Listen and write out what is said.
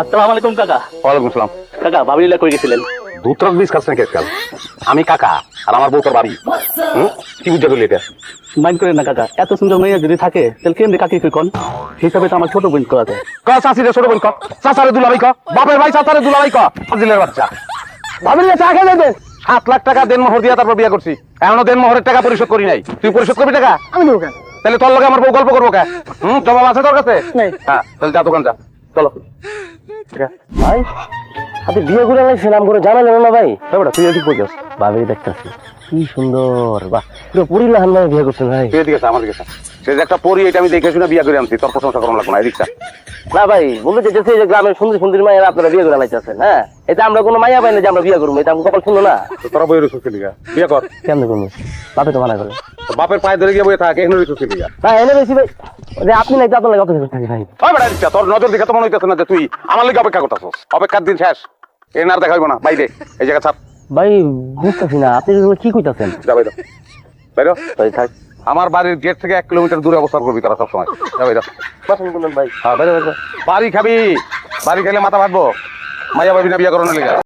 আসসালামু আলাইকুম কাকা। ওয়ালাইকুম আসসালাম। কাকা ভাবি লীলা কই গেছিলেন? দুধ বিষ খাচ্ছেন কে কাল? আমি কাকা আর আমার বউ তোর ভাবি। কি বুঝতে করলি এটা? মাইন্ড করেন না কাকা, এত সুন্দর মেয়ে যদি থাকে তাহলে কেমনি কাকে কই কোন হিসাবে তো আমার ছোট বোন করা যায়। ক চাষিরে ছোট বোন ক, চাচারে দুলাভাই ক, বাপের ভাই চাচারে দুলাভাই ক, ফাজিলের বাচ্চা। ভাবির চা খেয়ে যাবে। 7 লাখ টাকা দেন মোহর দিয়া তারপর বিয়ে করছি, এখনো দেন মোহরের টাকা পরিশোধ করি নাই। তুই পরিশোধ করবি টাকা? আমি দেবো কেন? তাহলে তোর লগে আমার বউ গল্প করবো কে? জবাব আছে তোর কাছে? নেই। হ্যাঁ তাহলে যা দোকান যা, চলো। ভাই আপনি বিয়ে করে লাগছেন আম করে জানালেন না ভাই? বেটা তুই এদিক বলছিস, ভাবি দেখতেছি কি সুন্দর, বাহ পুরো পরিলা হান্নায় বিয়ে করছেন ভাই। তুই এদিকে আমার দিকে সে যে একটা পরি, এটা আমি দেখে শুনে বিয়ে করে আনছি, তোর প্রশংসা করানো লাগবে না। এদিকটা না ভাই বলতে চাইতেছি যে গ্রামের সুন্দর সুন্দর মায়েরা আপনারা বিয়ে করে লাইতেছেন। হ্যাঁ এটা আমরা কোনো মাইয়া পাই না যে আমরা বিয়ে করবো, এটা আমি কপাল শুনলো না। তোরা বই রসুন লিগা বিয়ে কর। কেমন করবো? বাপে তো মানা করে। তোর বাপের পায়ে ধরে গিয়ে বই থাকে, এখানে রসুন লিগা। না এনে বেশি ভাই, যে আপনি নাই তো আপনার লাগে অপেক্ষা থাকি ভাই। ওই বেটা এদিকটা, তোর নজর দেখে তো মনে হইতেছে না যে তুই আমার লিগে অপেক্ষা করতেছস। অপেক্ষার দিন শেষ, এর আর দেখাইবো না। বাইরে এই জায়গা ছাপ। ভাই বুঝতেছি না আপনি এগুলো কি কইতাছেন। যা বাইরে বাইরে। ভাই থাক আমার বাড়ির গেট থেকে 1 কিলোমিটার দূরে অবস্থান করবি তোরা সবসময়। যা বাইরে। বাসন বললেন ভাই। হ্যাঁ বাইরে বাইরে। বাড়ি খাবি, বাড়ি খেলে মাথা ভাটবো, মাইয়া ভাবি না বিয়ে করানোর লিগা।